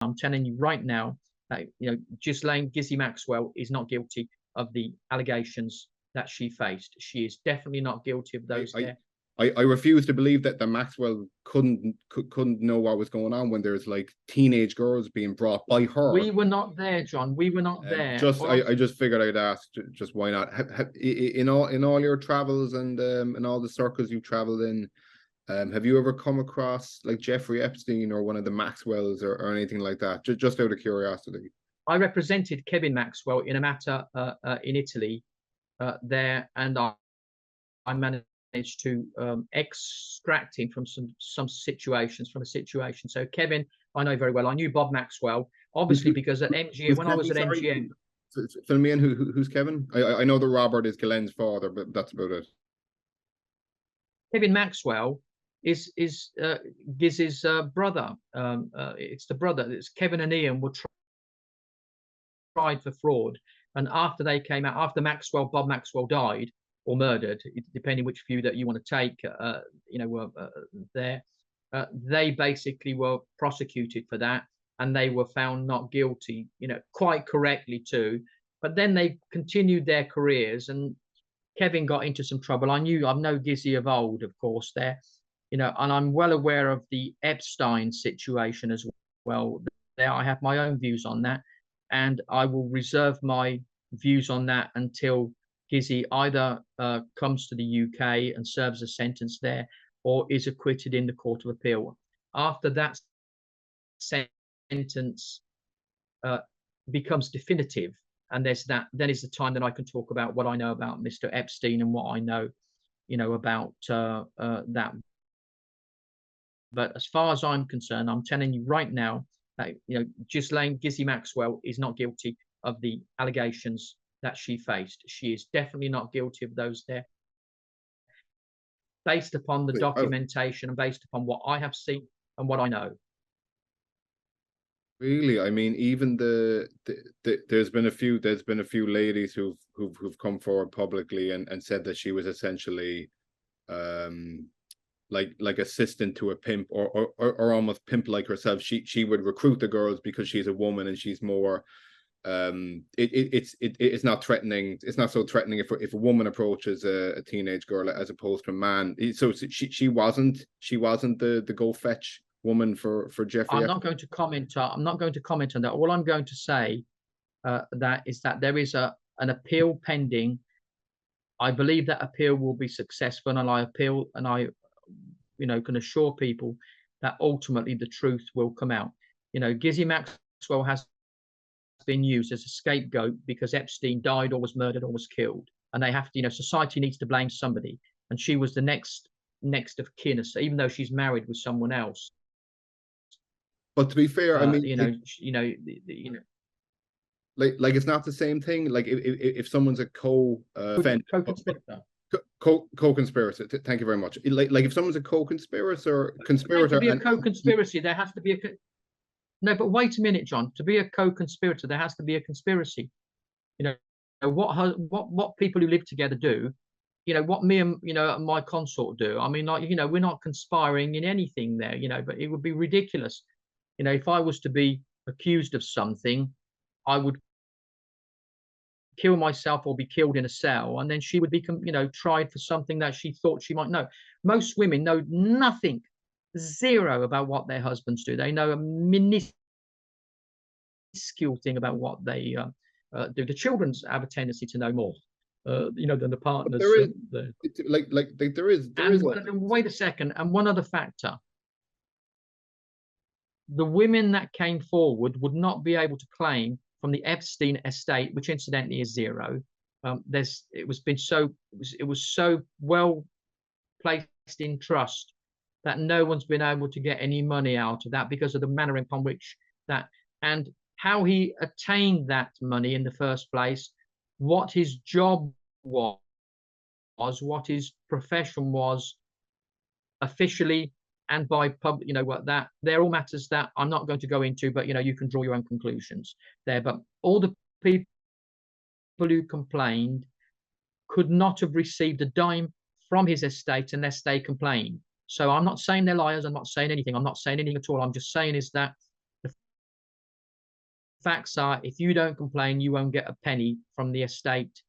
I'm telling you right now that, Ghislaine Maxwell is not guilty of the allegations that she faced. She is definitely not guilty of those there. I refuse to believe that the Maxwell couldn't know what was going on when there's like teenage girls being brought by her. We were not there, John. We were not there. I just figured I'd ask. Just why not? In all your travels and in all the circles you've traveled in, have you ever come across like Jeffery Epstein or one of the Maxwells or anything like that? Just out of curiosity. I represented Kevin Maxwell in a matter in Italy there, and I managed to extract him from some situations, from a situation. So Kevin, I know very well. I knew Bob Maxwell, obviously, because at MGM, when I was at MGM. Fill me in, who's Kevin? I know that Robert is Glenn's father, but that's about it. Kevin Maxwell is Giz's brother. It's the brother. It's Kevin and Ian were tried for fraud, and after they came out, after Bob Maxwell died or murdered, depending which view that you want to take, they basically were prosecuted for that, and they were found not guilty, quite correctly too. But then they continued their careers, and Kevin got into some trouble. I've known Gizzy of old, of course, there, and I'm well aware of the Epstein situation as well. There, I have my own views on that, and I will reserve my views on that until Gizzy either comes to the UK and serves a sentence there, or is acquitted in the Court of Appeal. After that sentence becomes definitive, and then is the time that I can talk about what I know about Mr. Epstein and what I know, about that. But as far as I'm concerned, I'm telling you right now that, Ghislaine Maxwell is not guilty of the allegations that she faced. She is definitely not guilty of those there, based upon the documentation and based upon what I have seen and what I know. Really, I mean, even there's been a few ladies who've come forward publicly and said that she was essentially like assistant to a pimp or almost pimp like herself. She would recruit the girls because she's a woman and she's more it's not threatening. It's not so threatening if a woman approaches a teenage girl as opposed to a man. So she wasn't the go fetch woman for Jeffrey. I'm not going to comment on that. All I'm going to say that is that there is an appeal pending. I believe that appeal will be successful, and I can assure people that ultimately the truth will come out. Gizzy Maxwell has been used as a scapegoat because Epstein died or was murdered or was killed, and they have to, society needs to blame somebody, and she was the next of kin, even though she's married with someone else. But to be fair, I mean, like it's not the same thing. Like if someone's a co-conspirator. Thank you very much. Like if someone's a co-conspirator, to be a co-conspiracy, there has to be a. No, but wait a minute, John. To be a co-conspirator, there has to be a conspiracy. What people who live together do. What me and my consort do. I mean, like, we're not conspiring in anything there. But it would be ridiculous. If I was to be accused of something, I would kill myself or be killed in a cell, and then she would be, tried for something that she thought she might know. Most women know nothing, zero, about what their husbands do. They know a minuscule thing about what they do. The children have a tendency to know more, than the partners. There is. Wait a second, and one other factor. The women that came forward would not be able to claim from the Epstein estate, which incidentally is zero. It was so well placed in trust that no one's been able to get any money out of that because of the manner upon which that, and how he attained that money in the first place, what his job was, what his profession was officially and by public, that they're all matters that I'm not going to go into, but you can draw your own conclusions there. But all the people who complained could not have received a dime from his estate unless they complained. So I'm not saying they're liars. I'm not saying anything. I'm not saying anything at all. I'm just saying is that facts are, if you don't complain, you won't get a penny from the estate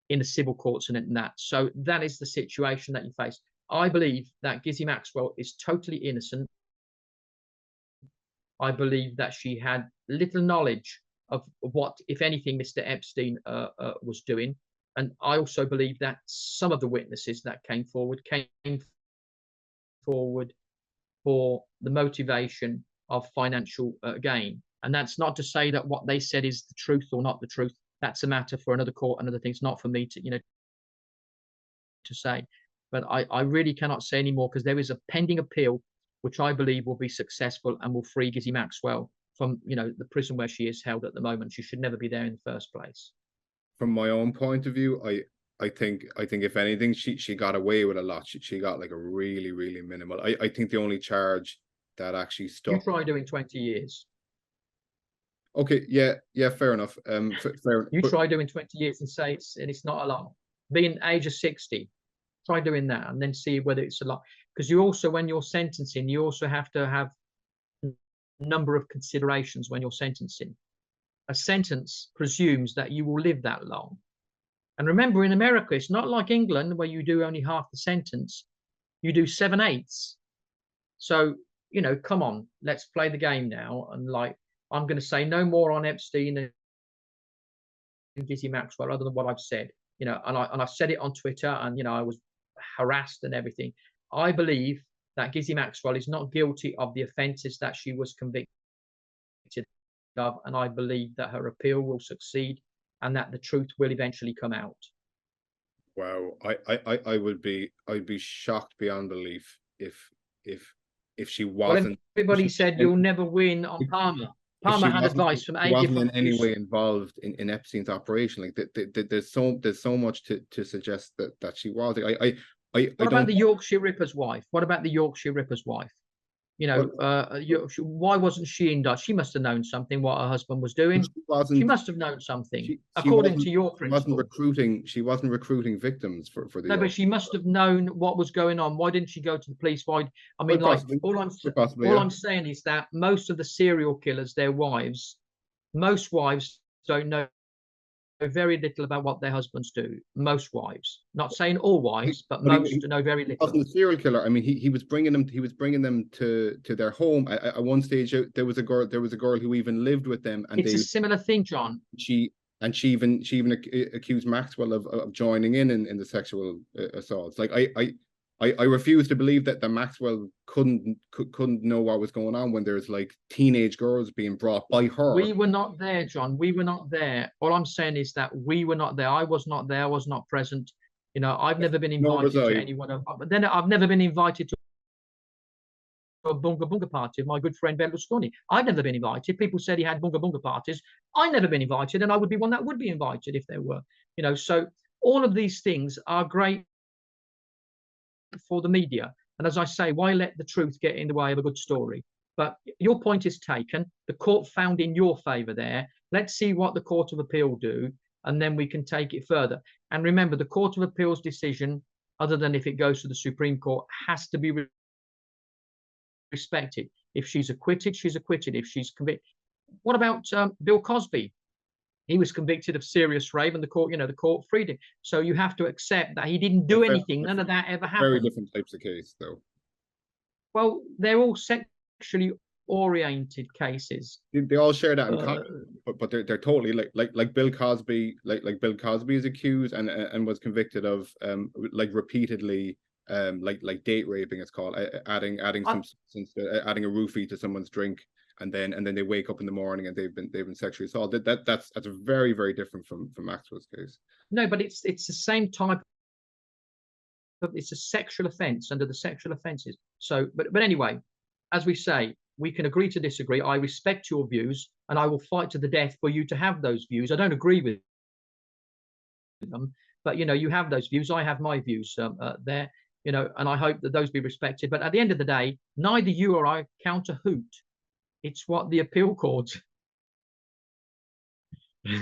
in the civil courts and that. So that is the situation that you face. I believe that Ghislaine Maxwell is totally innocent. I believe that she had little knowledge of what, if anything, Mr. Epstein was doing. And I also believe that some of the witnesses that came forward for the motivation of financial gain. And that's not to say that what they said is the truth or not the truth. That's a matter for another court, another thing. It's not for me to, to say. But I really cannot say any more, because there is a pending appeal, which I believe will be successful and will free Ghislaine Maxwell from, the prison where she is held at the moment. She should never be there in the first place. From my own point of view, I think if anything, she got away with a lot. She got like a really, really minimal. I think the only charge that actually stuck. You try doing 20 years. Okay, yeah, fair enough. Fair. You try doing 20 years and say it's not a lot. Being age of 60, try doing that and then see whether it's a lot. Because you also, when you're sentencing, you also have to have a number of considerations when you're sentencing. A sentence presumes that you will live that long. And remember, in America, it's not like England where you do only half the sentence. You do 7/8. So, come on, let's play the game now. And I'm going to say no more on Epstein and Ghislaine Maxwell other than what I've said, and I've said it on Twitter, and, I was harassed and everything. I believe that Ghislaine Maxwell is not guilty of the offences that she was convicted of, and I believe that her appeal will succeed and that the truth will eventually come out. Wow, I'd be shocked beyond belief if she wasn't. Well, everybody said you'll never win on Palmer. Palmer had advice from eight wasn't in any way involved in Epstein's operation. Like there's so much to suggest that she was. What about the Yorkshire Ripper's wife? What about the Yorkshire Ripper's wife? Why wasn't she indicted? She must have known something what her husband was doing. She must have known something, according to your principle. She wasn't recruiting victims for the. No, but she must have known what was going on. Why didn't she go to the police? Why? I mean, all I'm saying is that most of the serial killers, their wives, most wives don't know very little about what their husbands do. Most wives, not saying all wives, but most know very little. He wasn't a serial killer. I mean, he was bringing them to their home. At one stage, there was a girl who even lived with them, and it's a similar thing, John. She even accused Maxwell of joining in the sexual assaults. Like I refuse to believe that Maxwell couldn't know what was going on when there's like teenage girls being brought by her. We were not there, John. We were not there. All I'm saying is that we were not there. I was not there. I was not present. I've never been invited to anyone. But then I've never been invited to a bunga bunga party of my good friend Berlusconi. I've never been invited. People said he had bunga bunga parties. I've never been invited, and I would be one that would be invited if there were. So all of these things are great for the media, and as I say, why let the truth get in the way of a good story? But your point is taken. The court found in your favor there. Let's see what the Court of Appeal do, and then we can take it further. And remember, the Court of Appeal's decision, other than if it goes to the Supreme Court, has to be respected. If she's acquitted, she's acquitted. If she's convicted, what about Bill Cosby? He was convicted of serious rape, and the court freed him. So you have to accept that he didn't do anything. None of that ever happened. Very different types of case, though. Well, they're all sexually oriented cases. They all share that in common, but they're totally like Bill Cosby, like Bill Cosby is accused and was convicted of repeatedly like date raping, it's called, adding some substance, adding a roofie to someone's drink. And then they wake up in the morning and they've been sexually assaulted. That's very, very different from Maxwell's case. No, but it's the same type of, it's a sexual offence under the sexual offences. So, but anyway, as we say, we can agree to disagree. I respect your views, and I will fight to the death for you to have those views. I don't agree with them, but you have those views. I have my views there, and I hope that those be respected. But at the end of the day, neither you or I count a hoot. It's what the appeal court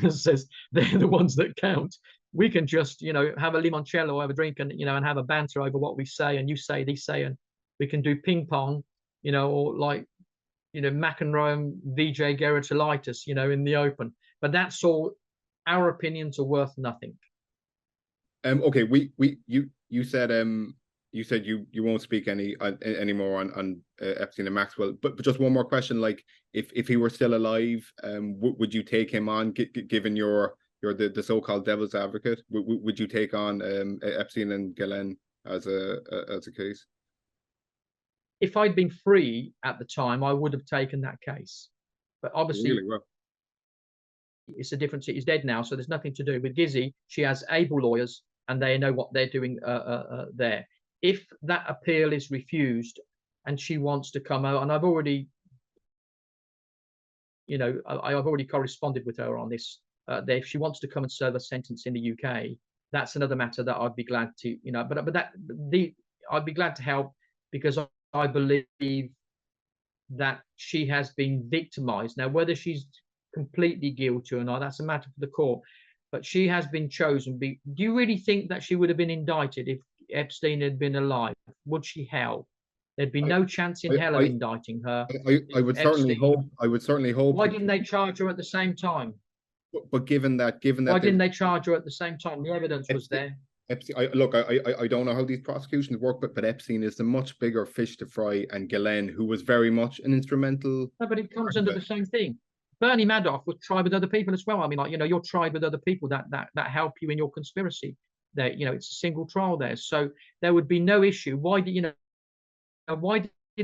says. They're the ones that count. We can just, have a limoncello, have a drink, and and have a banter over what we say, and you say, they say, and we can do ping pong, or like, McEnroe and VJ Geritolitis, in the open. But that's all. Our opinions are worth nothing. Okay, you said you won't speak anymore on Epstein and Maxwell. But just one more question: like, if he were still alive, would you take him on? Given you're the so-called devil's advocate, would you take on Epstein and Ghislaine as a case? If I'd been free at the time, I would have taken that case. But obviously, Really well. It's a difference. He's dead now, so there's nothing to do with Gizzy. She has able lawyers, and they know what they're doing there. If that appeal is refused, and she wants to come out, and I've already, I've already corresponded with her on this. That if she wants to come and serve a sentence in the UK, that's another matter that I'd be glad to, I'd be glad to help, because I believe that she has been victimized. Now, whether she's completely guilty or not, that's a matter for the court. But she has been chosen. Do you really think that she would have been indicted if Epstein had been alive? Would she help? There'd be no chance in hell of indicting her. I would certainly hope. I would certainly hope. Why didn't they charge her at the same time? But given that, why didn't they charge her at the same time? The evidence was there. Epstein, I don't know how these prosecutions work, but Epstein is a much bigger fish to fry, and Ghislaine, who was very much an instrumental. No, but it comes under the same thing. Bernie Madoff was tried with other people as well. I mean, you're tried with other people that help you in your conspiracy. There, it's a single trial there, so there would be no issue. Why did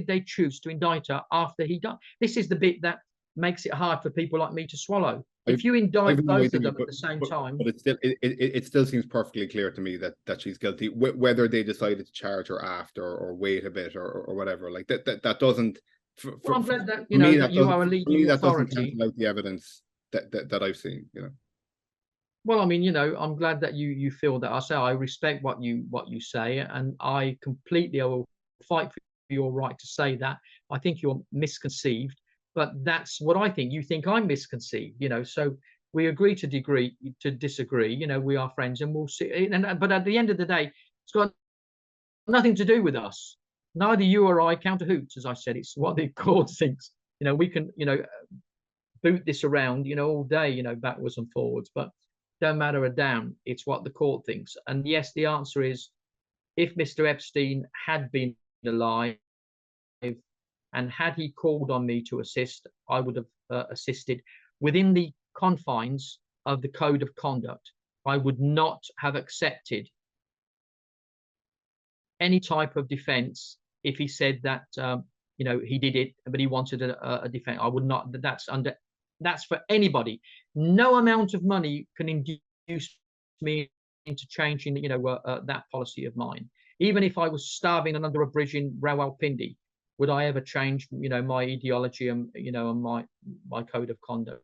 they choose to indict her after he died? This is the bit that makes it hard for people like me to swallow. If you indict both of them at the same time, but it still seems perfectly clear to me that she's guilty. Whether they decided to charge her after or wait a bit or whatever, like that doesn't. Well, I'm glad that that you are a leading authority. That doesn't cancel out the evidence that I've seen. Well, I mean, I'm glad that you feel that. I respect what you say, and I will fight for your right to say that. I think you're misconceived, but that's what I think. You think I'm misconceived, So we agree to disagree. We are friends, and we'll see. But at the end of the day, it's got nothing to do with us. Neither you or I count a hoot, as I said. It's what the court thinks. We can, boot this around, all day, backwards and forwards, but don't matter a damn. It's what the court thinks. And yes, the answer is, if Mr. Epstein had been alive and had he called on me to assist, I would have assisted within the confines of the code of conduct. I would not have accepted any type of defense if he said that he did it, but he wanted a defense. I would not. That's for anybody. No amount of money can induce me into changing that policy of mine. Even if I was starving and under a bridge in Rawalpindi, would I ever change my ideology and and my code of conduct?